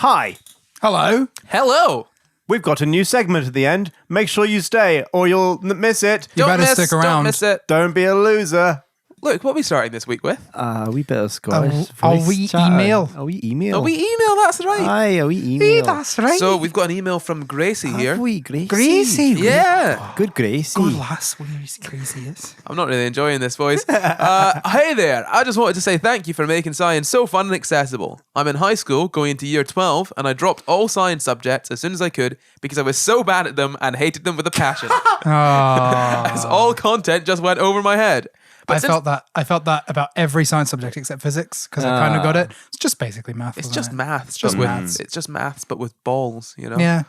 Hi. Hello. Hello. We've got a new segment at the end. Make sure you stay or you'll miss it. You better stick around. Don't miss it. Don't be a loser. Luke, what are we starting this week with? We better Scottish. Are we email? Are we email? Oh, we email, that's right. Aye, are we email? That's right. So we've got an email from Gracie here. Have we, Gracie? Gracie. Yeah. Good Gracie. Good lass, where is Gracie is. I'm not really enjoying this voice. Hey there. I just wanted to say thank you for making science so fun and accessible. I'm in high school going into year 12 and I dropped all science subjects as soon as I could because I was so bad at them and hated them with a passion. As all content just went over my head. But I felt that about every science subject except physics because I kind of got it. It's just basically math. It's wasn't just it? maths. It's just maths. It's just maths, but with balls, you know? Yeah.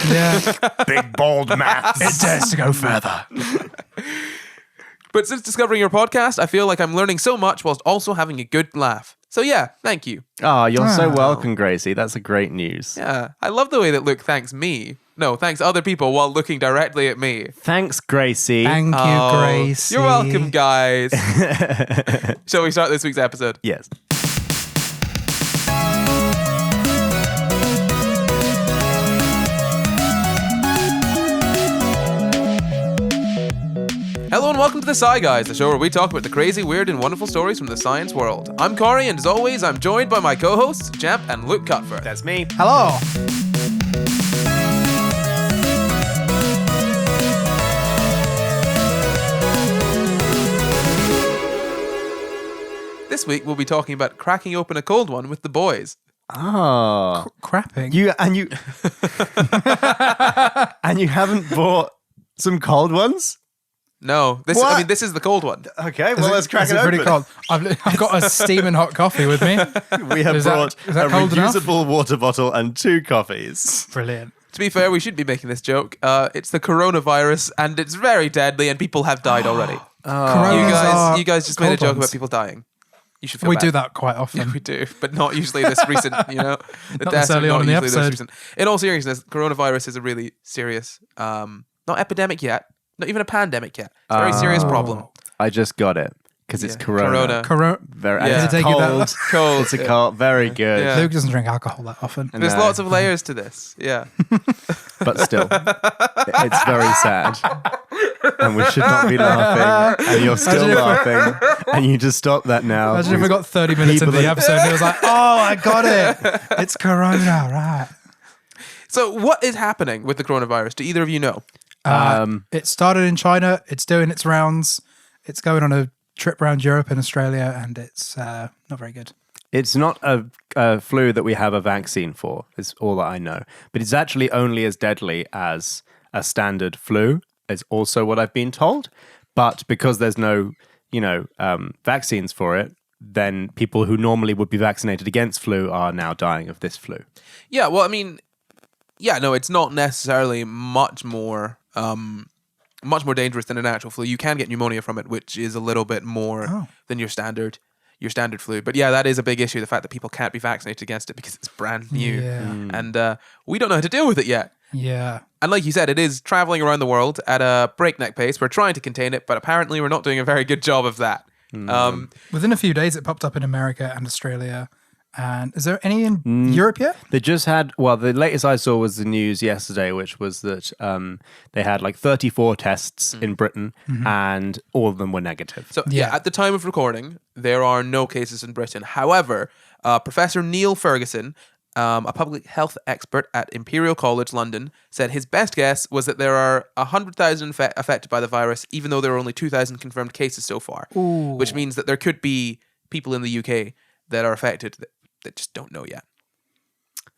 Yeah. Big bold maths. It dares to go further. But since discovering your podcast, I feel like I'm learning so much whilst also having a good laugh. So yeah, thank you. Oh, you're so welcome, Gracie. That's a great news. Yeah, I love the way that Luke thanks me. No, thanks other people while looking directly at me. Thanks, Gracie. Thank you, Gracie. You're welcome, guys. Shall we start this week's episode? Yes. Hello and welcome to the Sci Guys, the show where we talk about the crazy, weird, and wonderful stories from the science world. I'm Corey, and as always, I'm joined by my co-hosts, Champ and Luke Cutford. That's me. Hello. This week, we'll be talking about cracking open a cold one with the boys. Oh. Crapping. You and you haven't bought some cold ones? No, this is the cold one. Okay, well, let's crack Is it it open. pretty cold? I've got a steaming hot coffee with me. We have Is that- brought is that a cold enough? reusable water bottle and 2 coffees. Brilliant. To be fair, we should be making this joke. It's the coronavirus, and it's very deadly, and people have died already. Coronas You guys just made a cold joke ones. about people dying. You should feel We bad. do that quite Yeah, often. we do, but not usually this recent, The Not deaths this early are on in the usually this episode. recent. In all seriousness, coronavirus is a really serious, not epidemic yet, not even a pandemic yet. It's a very serious problem. I just got it because it's Yeah, Corona. Corona. Very, Yeah. and Did it's it take you cold. that Cold. It's a cold. Very good. Yeah. Luke doesn't drink alcohol that often. There's No. lots of layers to this. Yeah. But still, it's very sad. And we should not be laughing. And you're still laughing. And you just stop that now. Imagine if we got 30 minutes into the episode and it was like, oh, I got it. It's Corona, right. So what is happening with the coronavirus? Do either of you know? It started in China. It's doing its rounds. It's going on a trip around Europe and Australia, and it's not very good. It's not a flu that we have a vaccine for, is all that I know. But it's actually only as deadly as a standard flu, is also what I've been told. But because there's no, vaccines for it, then people who normally would be vaccinated against flu are now dying of this flu. Yeah, well, I mean, no, it's not necessarily much more dangerous than an actual flu. You can get pneumonia from it, which is a little bit more than your standard flu. But yeah, that is a big issue, the fact that people can't be vaccinated against it because it's brand new. Yeah. And we don't know how to deal with it yet. Yeah. And like you said, it is traveling around the world at a breakneck pace. We're trying to contain it, but apparently we're not doing a very good job of that. Within a few days, it popped up in America and Australia. And is there any in Europe yet? They just had, the latest I saw was the news yesterday, which was that they had like 34 tests in Britain and all of them were negative. So yeah, at the time of recording, there are no cases in Britain. However, Professor Neil Ferguson, a public health expert at Imperial College London, said his best guess was that there are 100,000 affected by the virus, even though there are only 2,000 confirmed cases so far. Ooh. Which means that there could be people in the UK that are affected that just don't know yet.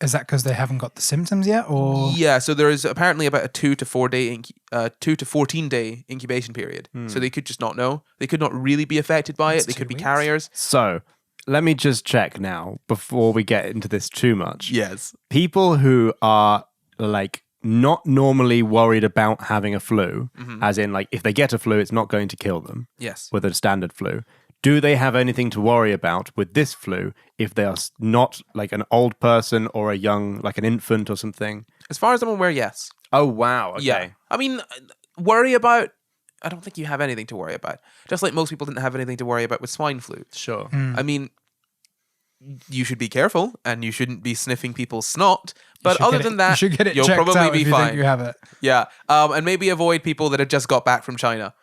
Is that because they haven't got the symptoms yet, or Yeah, so there is apparently about a 2 to 14 day incubation period. So they could just not know. They could not really be affected by That's it. They could 2 be weeks. carriers. So let me just check now before we get into this too much. Yes. People who are like not normally worried about having a flu, as in like if they get a flu, it's not going to kill them Yes. with a standard flu. Do they have anything to worry about with this flu if they are not like an old person or a young, like an infant or something? As far as I'm aware, yes. Oh, wow. Okay. Yeah. I mean, worry about... I don't think you have anything to worry about. Just like most people didn't have anything to worry about with swine flu. Sure. I mean, you should be careful and you shouldn't be sniffing people's snot. But You should other get than it- that, you should get it you'll checked probably out be if you think fine. you have it. Yeah, and maybe avoid people that have just got back from China.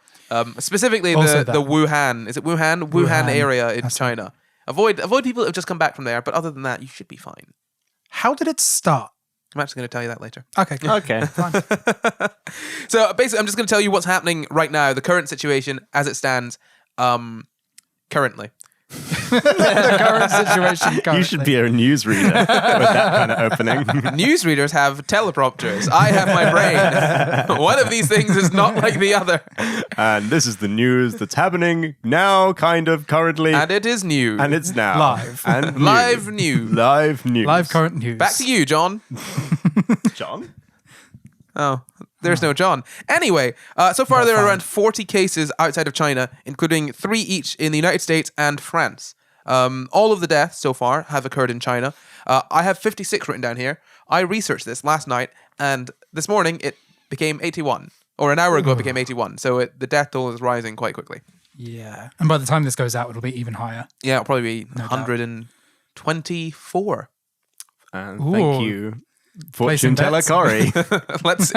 Specifically, Also the that. Wuhan. Is it Wuhan? Wuhan. Area in That's China. Avoid people that have just come back from there. But other than that, you should be fine. How did it start? I'm actually going to tell you that later. Okay. Cool. Okay. Fine. So basically, I'm just going to tell you what's happening right now, the current situation as it stands currently. The current situation. You Currently. should be a newsreader with that kind of opening. Newsreaders have teleprompters. I have my brain. One of these things is not like the other. And this is the news that's happening now, kind of currently. And it is new. And it's now. Live. And new. Live news. Live news. Live current news. Back to you, John. John? Oh, there's no John. Anyway, so far there are around 40 cases outside of China, including 3 each in the United States and France. All of the deaths so far have occurred in China. I have 56 written down here. I researched this last night, and this morning it became 81. Or an hour ago it became 81. So the death toll is rising quite quickly. Yeah. And by the time this goes out, it'll be even higher. Yeah, it'll probably be doubt. 124. And Ooh. thank you, fortune Placing teller bets. Corey. Let's.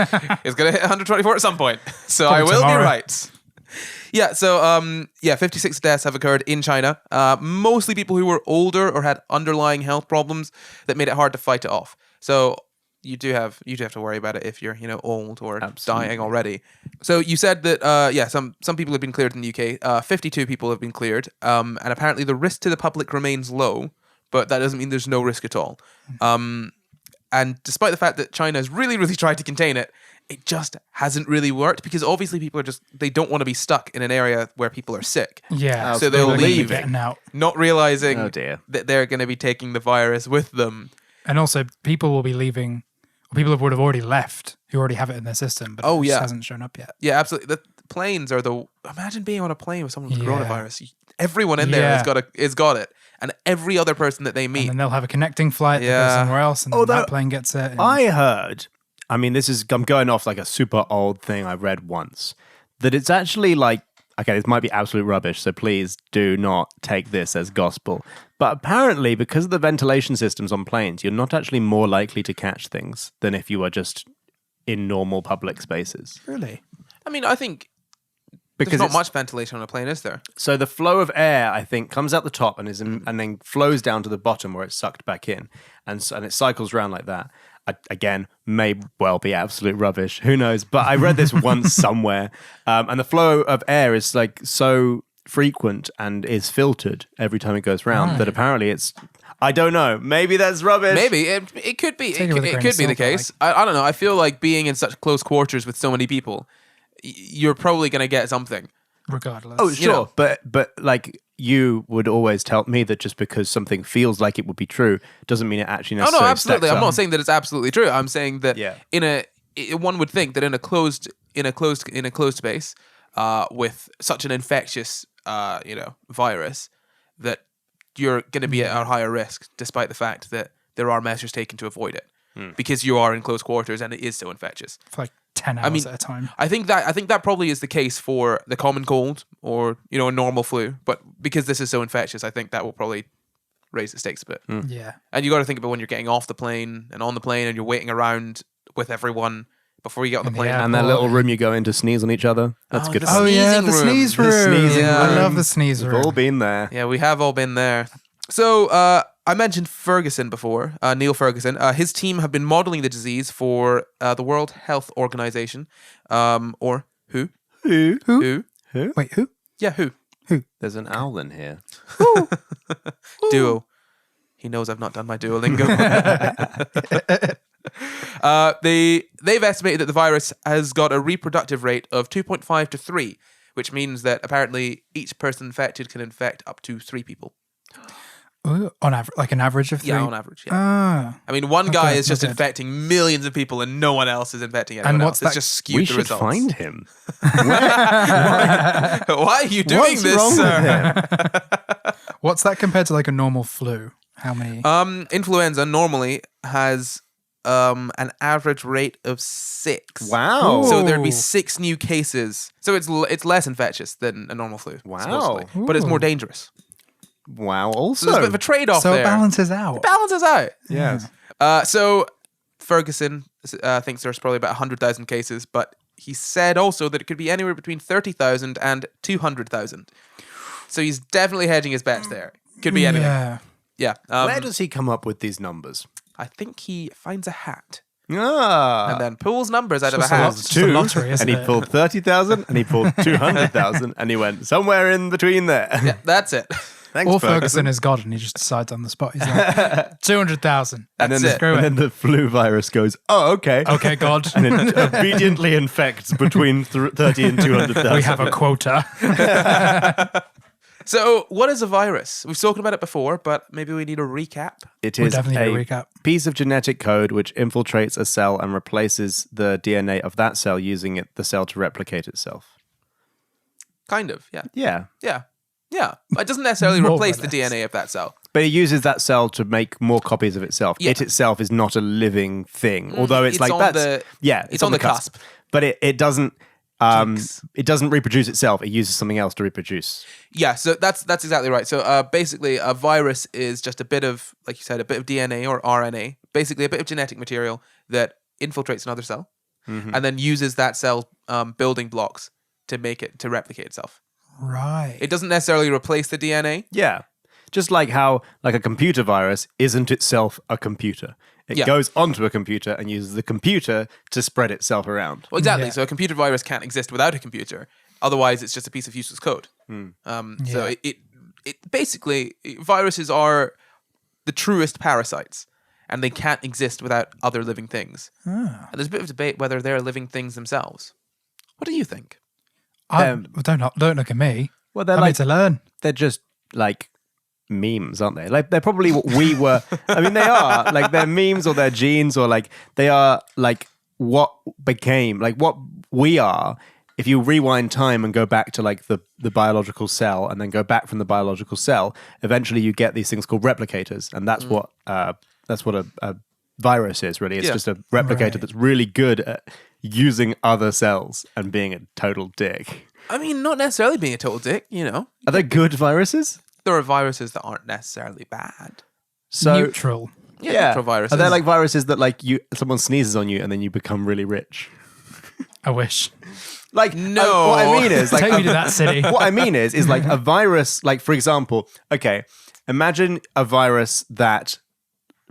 It's gonna hit 124 at some point, so Probably I will tomorrow. be right. Yeah. So 56 deaths have occurred in China. Mostly people who were older or had underlying health problems that made it hard to fight it off. So you do have to worry about it if you're old or Absolutely. dying already. So you said that some people have been cleared in the UK. 52 people have been cleared, and apparently the risk to the public remains low, but that doesn't mean there's no risk at all. And despite the fact that China has really, really tried to contain it, it just hasn't really worked because obviously people they don't want to be stuck in an area where people are sick. Yeah. So they'll People are gonna be leave. getting out. Not realizing Oh, dear. that they're going to be taking the virus with them. And also, people will be leaving. Or people would have already left who already have it in their system, but Oh, it yeah. just hasn't shown up yet. Yeah, absolutely. The planes are imagine being on a plane with someone with Yeah. coronavirus. Everyone in there has got it. And every other person that they meet. And then they'll have a connecting flight that Yeah. goes somewhere else, and then Although that plane gets it. and- I heard, I'm going off like a super old thing I read once, that it's actually like, okay, this might be absolute rubbish, so please do not take this as gospel. But apparently, because of the ventilation systems on planes, you're not actually more likely to catch things than if you were just in normal public spaces. Really? I mean, I think Because there's not it's- much ventilation on a plane, is there? So the flow of air, I think, comes out the top and and then flows down to the bottom where it's sucked back in, and it cycles around like that. Again, may well be absolute rubbish. Who knows? But I read this once somewhere, and the flow of air is like so frequent and is filtered every time it goes round that apparently it's. I don't know. Maybe that's rubbish. Maybe it could be. Take it with a It grain could of be the salt, I case. I don't know. I feel like being in such close quarters with so many people, you're probably going to get something. Regardless. Oh, sure. You know. But like you would always tell me that just because something feels like it would be true doesn't mean it actually Oh necessarily. no, absolutely. stacks I'm up. not saying that it's absolutely true. I'm saying that Yeah. one would think that in a closed space with such an infectious virus that you're going to be at a higher risk, despite the fact that there are measures taken to avoid it because you are in close quarters and it is so infectious. For like 10 hours at a time. I think that probably is the case for the common cold or a normal flu, but because this is so infectious, I think that will probably raise the stakes a bit. Yeah. And you got to think about when you're getting off the plane and on the plane and you're waiting around with everyone before you get on the In the plane. air. And that little room you go in to sneeze on each other. That's Oh, good the fun. Oh, yeah. sneezing The room. sneeze The room. sneezing I room. love the sneeze We've room. all been there. Yeah, we have all been there. So I mentioned Ferguson before, Neil Ferguson. His team have been modeling the disease for the World Health Organization, or WHO. Who? Who? Wait, who? Yeah, WHO. There's an owl in here. Duo. He knows I've not done my Duolingo. They've estimated that the virus has got a reproductive rate of 2.5 to 3, which means that apparently each person infected can infect up to 3 people. Ooh, on average, like an average of 3? Yeah, on average. Yeah. Ah. I mean, one guy Okay, is just okay. infecting millions of people and no one else is infecting anyone And else. what's It's that- just skewed We the should results. find him. Why are you doing What's this, wrong sir? with him? What's that compared to like a normal flu? How many? Influenza normally has an average rate of 6. Wow. So there'd be Ooh. 6 new cases. So it's less infectious than a normal flu. Wow. supposedly. But it's more dangerous. Wow. So Also, there's a bit of a trade-off So there. it balances out. It balances out. yes. So Ferguson thinks there's probably about 100,000 cases, but he said also that it could be anywhere between 30,000 and 200,000. So he's definitely hedging his bets there. Could be anything. Yeah. Yeah. Where does he come up with these numbers? I think he finds a hat Ah. and then pulls numbers out of a just a hat. lot. It's just a lottery, isn't and he it? pulled 30,000, and he pulled 200,000, and he went somewhere in between there. Yeah, that's it. Thanks, Or Ferguson is God, and he just decides on the spot. He's like, 200,000. And then, That's it. and then the flu virus goes, oh, okay. Okay, God. And it obediently infects between 30 and 200,000. We have a quota. So what is a virus? We've spoken about it before, but maybe we need a recap. It We is definitely need a a recap. piece of genetic code which infiltrates a cell and replaces the DNA of that cell, using the cell to replicate itself. Kind of, yeah. Yeah. Yeah. Yeah. It doesn't necessarily More or replace the less. DNA of that cell. But it uses that cell to make more copies of itself. Yeah. It itself is not a living thing, although it's, it's like on that's the- yeah, it's on the cusp. But it doesn't Jinx. it doesn't reproduce itself. It uses something else to reproduce. Yeah, so that's exactly right. So basically, a virus is just a bit of, like you said, a bit of DNA or RNA, basically a bit of genetic material that infiltrates another cell and then uses that cell's building blocks to make it to replicate itself. Right. It doesn't necessarily replace the DNA. Yeah. Just like how like a computer virus isn't itself a computer. It Yeah. goes onto a computer and uses the computer to spread itself around. Well, exactly. Yeah. So a computer virus can't exist without a computer. Otherwise, it's just a piece of useless code. So Yeah. it basically, viruses are the truest parasites, and they can't exist without other living things. Ah. And there's a bit of debate whether they're living things themselves. What do you think? Don't look at me. Well, they're I'm here to learn. they're just like memes, aren't they? Like they're probably what we were. I mean, they are like they're memes or they're genes or like they are like what became like what we are. If you rewind time and go back to like the biological cell and then go back from the biological cell, eventually you get these things called replicators, and that's what a virus is really. It's Yeah. just a replicator Right. that's really good at using other cells and being a total dick. I mean, not necessarily being a total dick, you know. Are they good viruses? There are viruses that aren't necessarily bad. So Neutral. Yeah, neutral viruses. Are there like viruses that like someone sneezes on you and then you become really rich? I wish. Like No. what I mean is like Take me to that city. what I mean is like a virus. Like for example, okay, imagine a virus that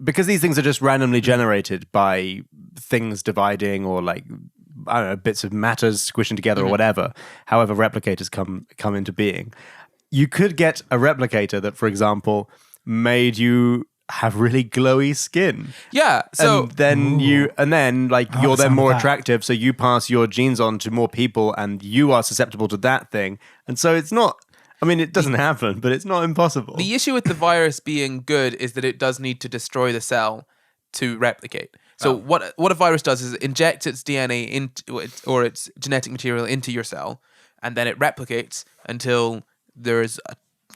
because these things are just randomly generated by things dividing or like I don't know bits of matters squishing together or whatever. However, replicators come into being. You could get a replicator that, for example, made you have really glowy skin. Yeah, so and then like you're then sound more of that. attractive, so you pass your genes on to more people and you are susceptible to that thing. And so it's not I mean it doesn't happen, but it's not impossible. the issue with the virus being good is that it does need to destroy the cell to replicate. So what a virus does is it injects its DNA into or its genetic material into your cell, and then it replicates until there's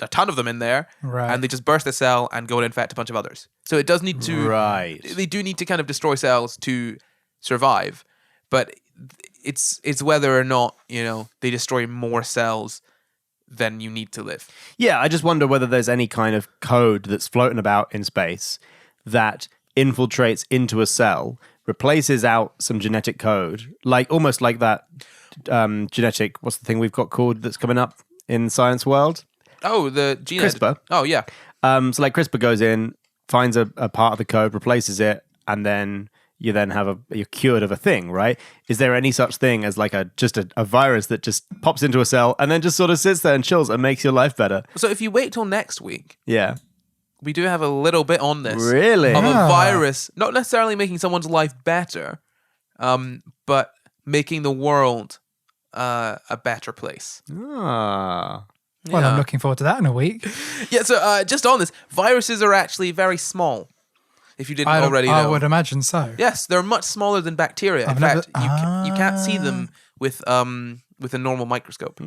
a ton of them in there, Right. and they just burst the cell and go and infect a bunch of others. So it does need to, Right. They do need to kind of destroy cells to survive, but it's whether or not they destroy more cells than you need to live. Yeah, I just wonder whether there's any kind of code that's floating about in space that infiltrates into a cell, replaces out some genetic code, like almost like that genetic, what's the thing we've got called that's coming up in science world? Oh, the gene CRISPR. Oh yeah, So like CRISPR goes in, finds a part of the code, replaces it, and then you then have you're cured of a thing, right? Is there any such thing as like just a virus that just pops into a cell and then just sort of sits there and chills and makes your life better? So if you wait till next week, Yeah. we do have a little bit on this. Really? Of a Ah. virus, not necessarily making someone's life better, but making the world a better place. Ah. Well, Yeah. I'm looking forward to that in a week. Yeah, so just on this, viruses are actually very small, if you didn't already I know. would imagine so. Yes, they're much smaller than bacteria. In I've never- fact, you can't see them with a normal microscope.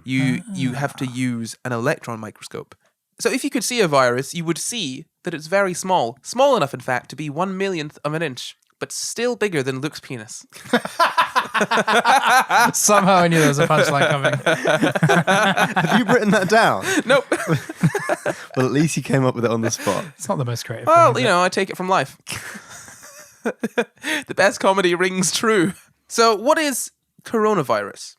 You have to use an electron microscope. So if you could see a virus, you would see that it's very small. Small enough, in fact, to be 1/1,000,000th of an inch, but still bigger than Luke's penis. Somehow I knew there was a punchline coming. Have you written that down? Nope. Well, at least you came up with it on the spot. It's not the most creative. Well, thing, you know, I take it from life. The best comedy rings true. So, what is coronavirus?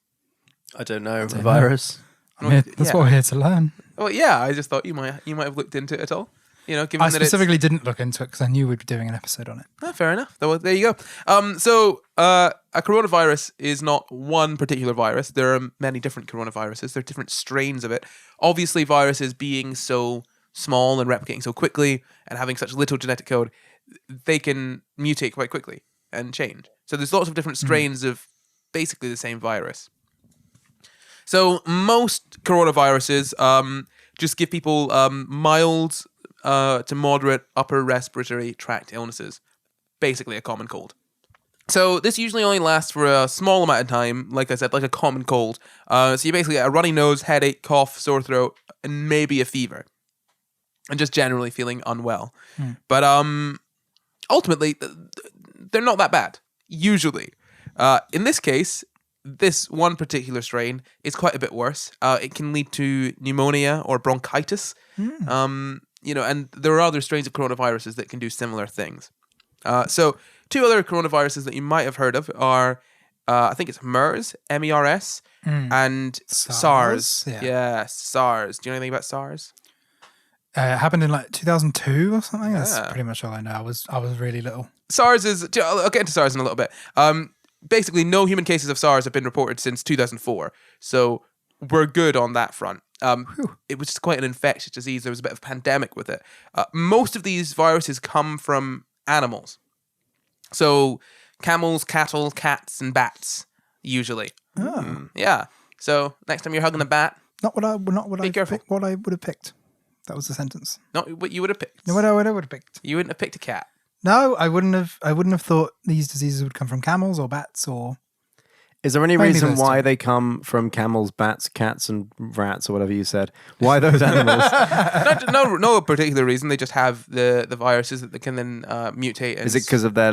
I don't know. A virus? That's what we're here to learn. Well, yeah, I just thought you might have looked into it at all. You know, given I that it's... specifically didn't look into it because I knew we'd be doing an episode on it. Oh, fair enough. Well, there you go. So, a coronavirus is not one particular virus. There are many different coronaviruses. There are different strains of it. Obviously, viruses being so small and replicating so quickly and having such little genetic code, they can mutate quite quickly and change. So there's lots of different strains of basically the same virus. So most coronaviruses just give people mild to moderate upper respiratory tract illnesses, basically a common cold. So this usually only lasts for a small amount of time, like I said, like a common cold. So you basically get a runny nose, headache, cough, sore throat, and maybe a fever. And just generally feeling unwell. But ultimately, they're not that bad, usually. In this case, this one particular strain is quite a bit worse. It can lead to pneumonia or bronchitis. You know, and there are other strains of coronaviruses that can do similar things. So two other coronaviruses that you might have heard of are, I think it's MERS, MERS, and SARS. Yeah. Yes, SARS. Do you know anything about SARS? It happened in like 2002 or something. That's pretty much all I know. I was really little. SARS is... I'll get into SARS in a little bit. Basically, no human cases of SARS have been reported since 2004. So we're good on that front. It was just quite an infectious disease. There was a bit of a pandemic with it. Most of these viruses come from animals. So camels, cattle, cats, and bats, usually. Yeah. So next time you're hugging a bat... Not what I would have picked. That was the sentence. Not what you would have picked. No, what I would have picked. You wouldn't have picked a cat. No, I wouldn't have thought these diseases would come from camels or bats or... Is there any Mainly reason those why two. they come from camels, bats, cats, and rats, or whatever you said? Why those animals? No particular reason. They just have the viruses that they can then mutate. And Is it because of their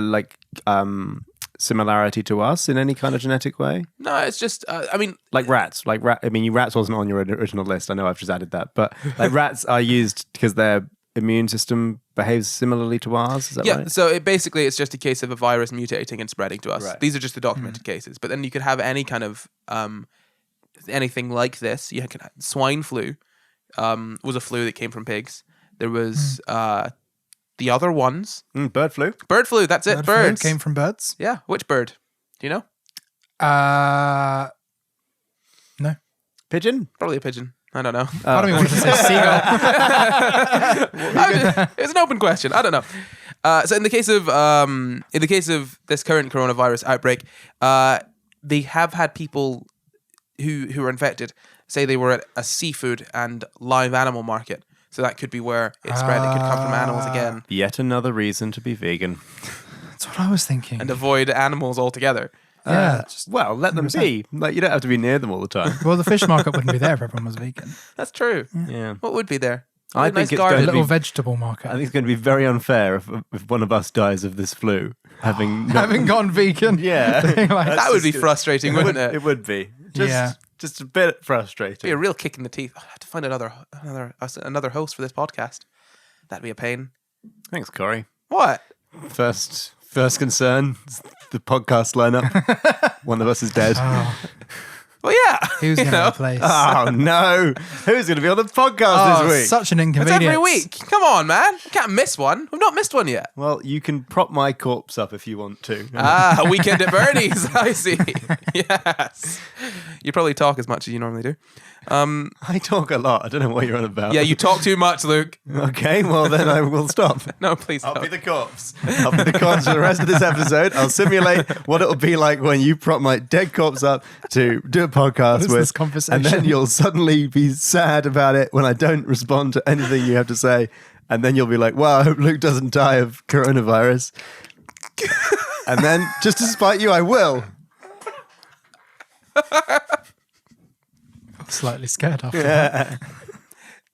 similarity to us in any kind of genetic way? No, it's just... I mean... Like rats. Rats wasn't on your original list. I know I've just added that. But like rats are used because their immune system behaves similarly to ours. Is that right? So it's just a case of a virus mutating and spreading to us. Right. These are just the documented cases. But then you could have any kind of anything like this. You could swine flu was a flu that came from pigs. There was the other ones. Bird flu. Bird flu. That's it. Bird flu Birds came from birds. Yeah. Which bird? Do you know? No. Pigeon. Probably a pigeon. I don't know. Part of me wanted to say seagull. It's an open question. I don't know. So in the case of this current coronavirus outbreak, they have had people who are infected say they were at a seafood and live animal market. So that could be where it spread. It could come from animals again. Yet another reason to be vegan. That's what I was thinking. And avoid animals altogether. Yeah. Well, let them be. Like you don't have to be near them all the time. Well, the fish market wouldn't be there if everyone was vegan. That's true. Yeah. What would be there? I A think it's A going to little be. vegetable market. I think it's going to be very unfair if one of us dies of this flu, having Having gone vegan. Yeah. Being like, That would be frustrating, wouldn't it? It would be. Just a bit frustrating. Be a real kick in the teeth. I have to find another host for this podcast. That'd be a pain. Thanks, Corey. What? First concern, the podcast lineup. One of us is dead. Well, yeah. who's going to replace? Oh no! Who's going to be on the podcast this week? Such an It's inconvenience. every week. Come on, man. You can't miss one. We've not missed one yet. Well, you can prop my corpse up if you want to. A weekend at Bernie's. I see. Yes. You probably talk as much as you normally do. I talk a lot. I don't know what you're on about. Yeah, you talk too much, Luke. Okay, well then I will stop. No, please I'll don't. be the corpse. I'll be the corpse for the rest of this episode. I'll simulate what it'll be like when you prop my dead corpse up to do a podcast What is with. this conversation? And then you'll suddenly be sad about it when I don't respond to anything you have to say. And then you'll be like, wow, I hope Luke doesn't die of coronavirus. And then, just to spite you, I will. Slightly scared after that.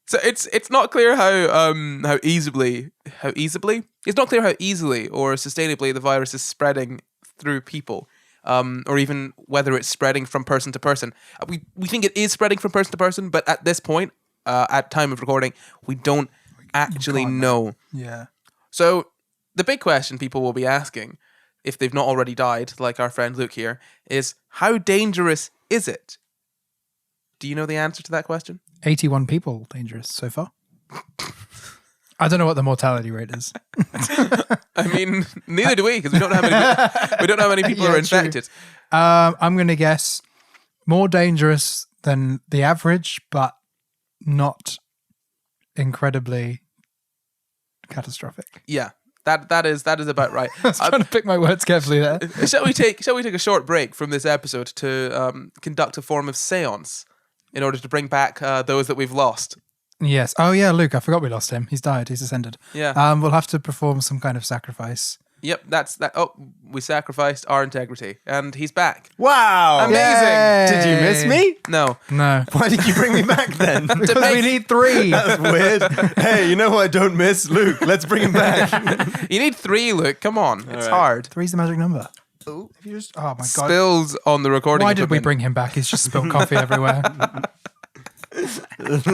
So it's not clear how easily it's not clear how easily or sustainably the virus is spreading through people. or even whether it's spreading from person to person. We think it is spreading from person to person, but at this point, at time of recording, we don't actually know. Yeah. So the big question people will be asking, if they've not already died, like our friend Luke here, is how dangerous is it? Do you know the answer to that question? 81 people dangerous so far. I don't know what the mortality rate is. I mean, neither do we, because we don't know how many people are infected. I'm going to guess more dangerous than the average, but not incredibly catastrophic. Yeah, that is about right. I was trying to pick my words carefully there. Shall we take a short break from this episode to conduct a form of seance in order to bring back those that we've lost? Yes. Oh, yeah, Luke. I forgot we lost him. He's died. He's ascended. Yeah. We'll have to perform some kind of sacrifice. Yep, that's that. Oh, we sacrificed our integrity, and he's back. Wow. Amazing. Yay. Did you miss me? No. No. Why did you bring me back then? Because we need 3. That's weird. Hey, you know who I don't miss? Luke. Let's bring him back. You need 3, Luke. Come on. It's right. hard. 3's the magic number. Oh, if you just, oh my God. Spills on the recording Why did we equipment. bring him back? He's just spilled coffee everywhere.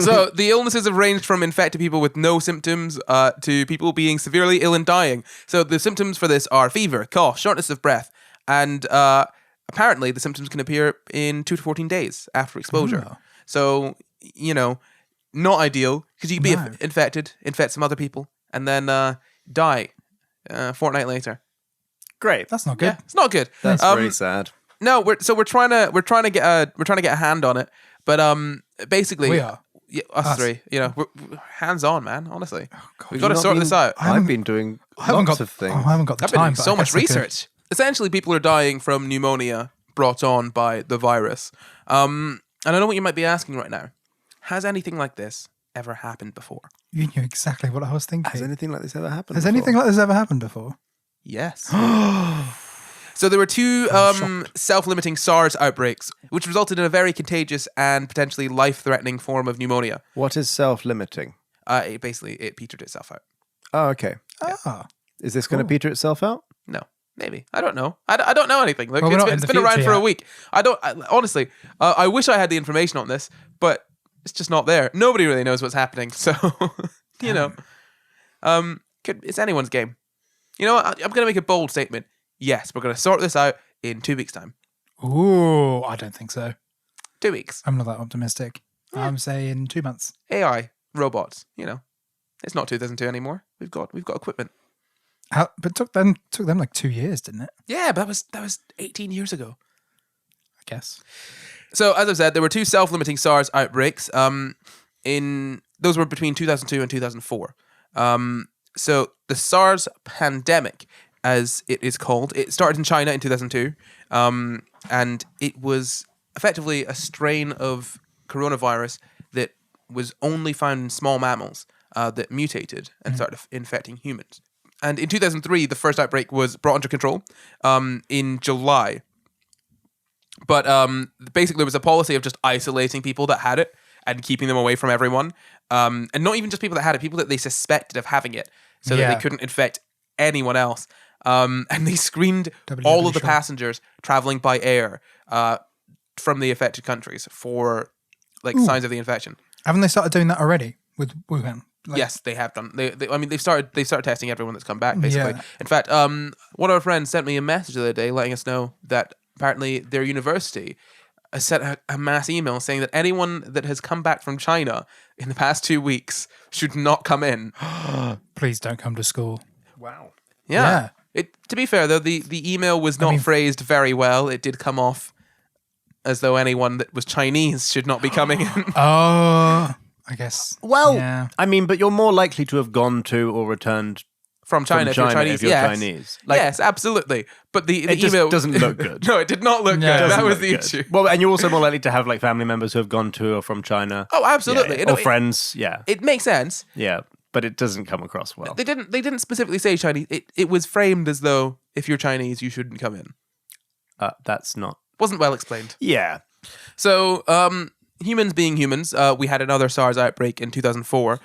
So the illnesses have ranged from infected people with no symptoms to people being severely ill and dying. So the symptoms for this are fever, cough, shortness of breath, and apparently the symptoms can appear in 2 to 14 days after exposure. Oh. So, not ideal because you could No. be infected, infect some other people, and then die a fortnight later. Great. That's not good. Yeah, it's not good. That's really sad. No, we're trying to get a hand on it, but basically We are. Yeah, us Us. 3. We're hands on, man. Honestly, God. we've got to You've not sort been- this out. I've been doing lots of things. I haven't got the I've been time. doing but so I much guess I could. research. Essentially, people are dying from pneumonia brought on by the virus. And I know what you might be asking right now. Has anything like this ever happened before? You knew exactly what I was thinking. Has anything like this ever happened? Has before? anything like this ever happened before? Yes. So there were 2 self-limiting SARS outbreaks, which resulted in a very contagious and potentially life-threatening form of pneumonia. What is self-limiting? It petered itself out. Oh, okay. Ah. Is this going to peter itself out? No, maybe. I don't know. I don't know anything. Look, Well, we're not in it's the been around future for a yet. week. Honestly, I wish I had the information on this, but it's just not there. Nobody really knows what's happening. So, it's anyone's game. You know what? I'm going to make a bold statement. Yes, we're going to sort this out in 2 weeks' time. Ooh, I don't think so. 2 weeks. I'm not that optimistic. I'm saying 2 months. AI, robots, It's not 2002 anymore. We've got equipment. But took them like 2 years, didn't it? Yeah, but that was 18 years ago. I guess. So, as I've said, there were 2 self-limiting SARS outbreaks. Those were between 2002 and 2004. So, the SARS pandemic, as it is called, it started in China in 2002, and it was effectively a strain of coronavirus that was only found in small mammals that mutated and started infecting humans. And in 2003, the first outbreak was brought under control in July. But basically, there was a policy of just isolating people that had it and keeping them away from everyone. And not even just people that had it, people that they suspected of having it, so that they couldn't infect anyone else. And they screened all of the passengers traveling by air from the affected countries for signs of the infection. Haven't they started doing that already with Wuhan? Yes, they have done. They've started testing everyone that's come back, basically. Yeah. In fact, one of our friends sent me a message the other day letting us know that apparently their university has sent a mass email saying that anyone that has come back from China in the past 2 weeks should not come in. Please don't come to school. Wow. Yeah. To be fair, though, the email was not phrased very well. It did come off as though anyone that was Chinese should not be coming in. Oh, I guess. Well, yeah. I mean, but you're more likely to have gone to or returned From China, if you're Chinese. if you're yes. Chinese. Yes, absolutely. But the It just email doesn't look good. No, it did not look No, good. it That doesn't was look the good. issue. Well, and you're also more likely to have family members who have gone to or from China. Oh, absolutely. Yeah, No, or friends. Yeah. It makes sense. Yeah. But it doesn't come across well. They didn't specifically say Chinese. It was framed as though if you're Chinese, you shouldn't come in. That's not. Wasn't well explained. Yeah. So, humans being humans, we had another SARS outbreak in 2004.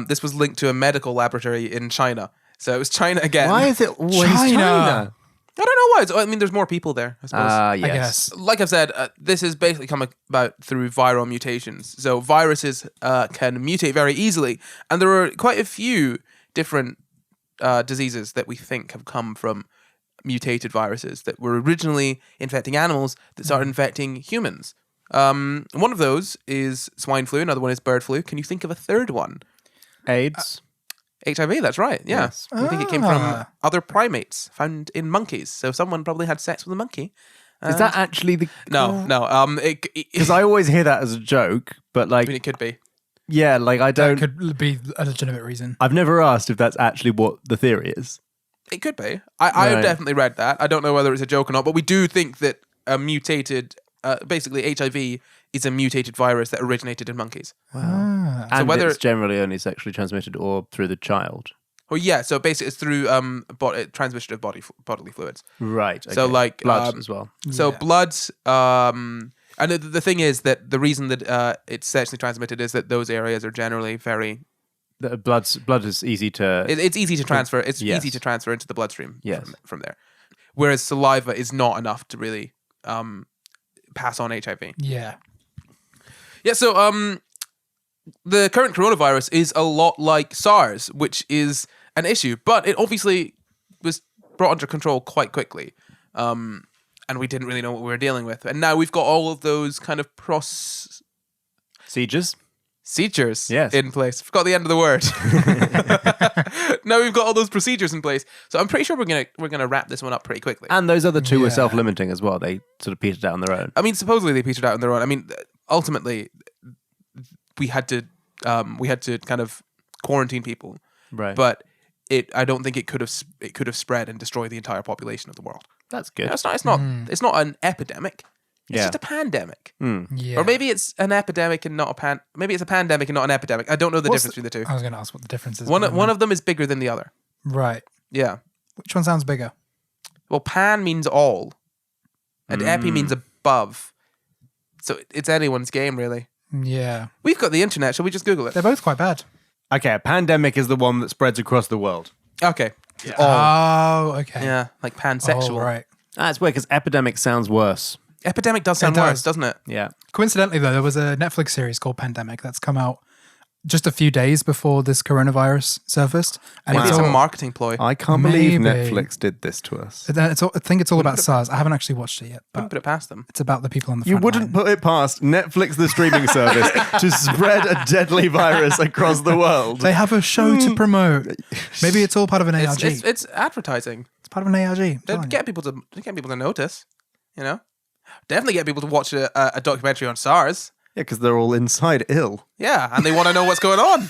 This was linked to a medical laboratory in China. So it was China again. Why is it always China. China? I don't know why. I mean, there's more people there, I suppose. Yes. I guess. Like I've said, this has basically come about through viral mutations. So viruses can mutate very easily, and there are quite a few different diseases that we think have come from mutated viruses that were originally infecting animals that started infecting humans. One of those is swine flu. Another one is bird flu. Can you think of a third one? AIDS. HIV, that's right. Yeah. Yes. I think it came from other primates found in monkeys. So someone probably had sex with a monkey. Is that actually the... No. Because I always hear that as a joke, but I like... mean, it could be. Yeah, like I don't... That could be a legitimate reason. I've never asked if that's actually what the theory is. It could be. I have Right. definitely read that. I don't know whether it's a joke or not, but we do think that a mutated... basically, HIV is a mutated virus that originated in monkeys. Ah. And whether- it's generally only sexually transmitted or through the child. Well, yeah, so basically it's through transmission of bodily fluids. Right. So, okay. like, blood as well. So Yeah. blood, and the thing is that the reason that it's sexually transmitted is that those areas are generally very... The blood is easy to... It's easy to transfer. It's Yes. easy to transfer into the bloodstream Yes. from there. Whereas saliva is not enough to really pass on HIV. Yeah. Yeah, so the current coronavirus is a lot like SARS, which is an issue, but it obviously was brought under control quite quickly. And we didn't really know what we were dealing with. And now we've got all of those kind of Sieges? procedures Yes. in place. Forgot the end of the word. Now we've got all those procedures in place. So I'm pretty sure we're gonna wrap this one up pretty quickly. And those other two were Yeah. self-limiting as well. They sort of petered out on their own. I mean, supposedly they petered out on their own. I mean, ultimately, we had to kind of quarantine people, Right. but I don't think it could have spread and destroyed the entire population of the world. That's You good. know, it's not an epidemic. It's Yeah. just a pandemic. Yeah. Or maybe it's an epidemic and not a maybe it's a pandemic and not an epidemic. I don't know the What's difference between the two. I was going to ask what the difference is. One between them. of them is bigger than the other. Right. Yeah. Which one sounds bigger? Well, pan means all, and epi means above. So it's anyone's game, really. Yeah. We've got the internet. Shall we just Google it? They're both quite bad. Okay, a pandemic is the one that spreads across the world. Okay. Oh, okay. Yeah, like pansexual. Oh, right. That's weird because epidemic sounds worse. Epidemic does sound It does. worse, doesn't it? Yeah. Coincidentally, though, there was a Netflix series called Pandemic that's come out just a few days before this coronavirus surfaced. And Maybe it's it's a all, marketing ploy. I can't believe Maybe. Netflix did this to us. I think it's all about SARS. I haven't actually watched it yet, Wouldn't but put it past them. it's about the people on the You front wouldn't line. put it past Netflix, the streaming service, to spread a deadly virus across the world. They have a show to promote. Maybe it's all part of an ARG. It's advertising. It's part of an ARG. I'm telling you. Get people to notice. You know, definitely get people to watch a documentary on SARS. Yeah, because they're all inside ill. Yeah, and they want to know what's going on.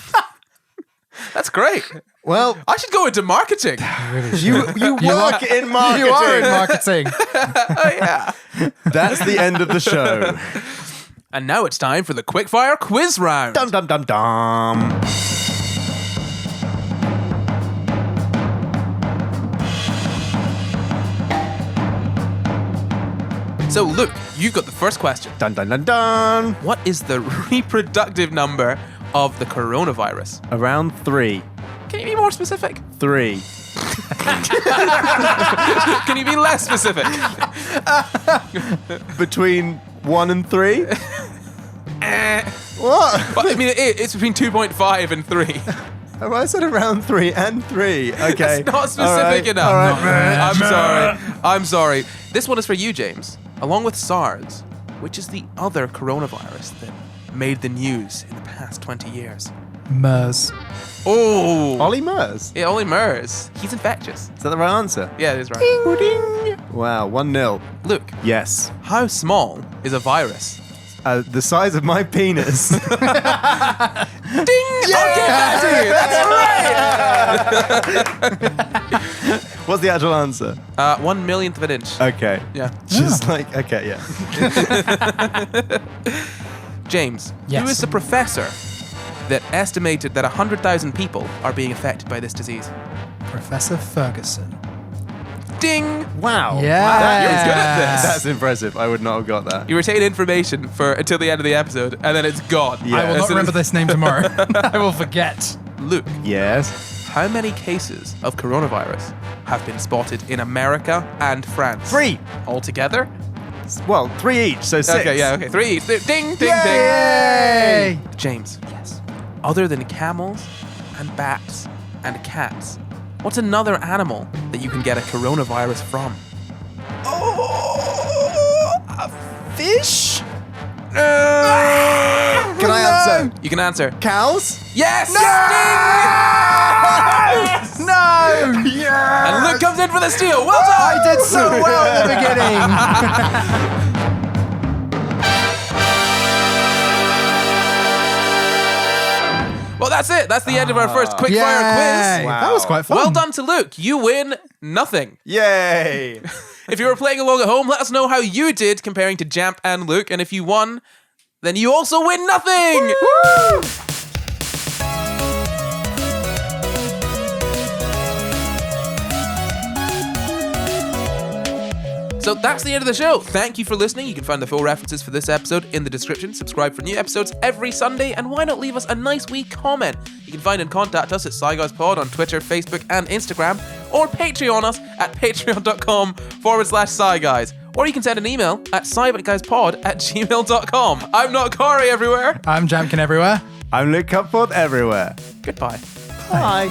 That's great. Well, I should go into marketing. Really you should. work in marketing. You are in marketing. Oh yeah. That's the end of the show. And now it's time for the Quickfire quiz round. Dum dum dum dum. So, Luke, you've got the first question. Dun dun dun dun. What is the reproductive number of the coronavirus? Around 3. Can you be more specific? 3. Can you be less specific? Between 1 and 3? What? But, I mean, it's between 2.5 and 3. Have I said around 3 and 3? Okay. That's not specific All right. enough. All right. I'm sorry. This one is for you, James. Along with SARS, which is the other coronavirus that made the news in the past 20 years? MERS. Oh! Ollie Murs. Yeah, Ollie Murs. He's infectious. Is that the right answer? Yeah, it is right. Wow, 1-0. Luke, Yes. how small is a virus? The size of my penis. Ding! I'll get back to you. That's right. What's the actual answer? 1 millionth of an inch. Okay. Yeah. Just like, okay, yeah. James, Yes. who is the professor that estimated that 100,000 people are being affected by this disease? Professor Ferguson. Ding! Wow. Yeah. You're good at this. That's impressive. I would not have got that. You retain information until the end of the episode, and then it's gone. Yeah. I will As not soon remember as- this name tomorrow. I will forget. Luke, Yes. how many cases of coronavirus have been spotted in America and France? 3. Altogether? Well, 3 each, so 6. Okay, yeah, okay. 3 each. Ding, ding, ding. Yay! James. Yes. Other than camels and bats and cats, what's another animal that you can get a coronavirus from? Oh, a fish? Can I answer? You can answer. Cows? Yes! Ding! No! Yeah! And Luke comes in for the steal. Well done! I did so well at the beginning. Well, that's it. That's the end of our first quickfire Yay. quiz. That was quite fun. Well done to Luke. You win nothing. Yay! If you were playing along at home, let us know how you did comparing to Jamp and Luke. And if you won, then you also win nothing. Woo! So that's the end of the show. Thank you for listening. You can find the full references for this episode in the description. Subscribe for new episodes every Sunday, and why not leave us a nice wee comment? You can find and contact us at Sci Guys Pod on Twitter, Facebook, and Instagram, or Patreon us at patreon.com/Sci Guys. Or you can send an email at sciguyspod@gmail.com. I'm not Corey everywhere. I'm Jamkin everywhere. I'm Luke Cupforth everywhere. Goodbye. Bye.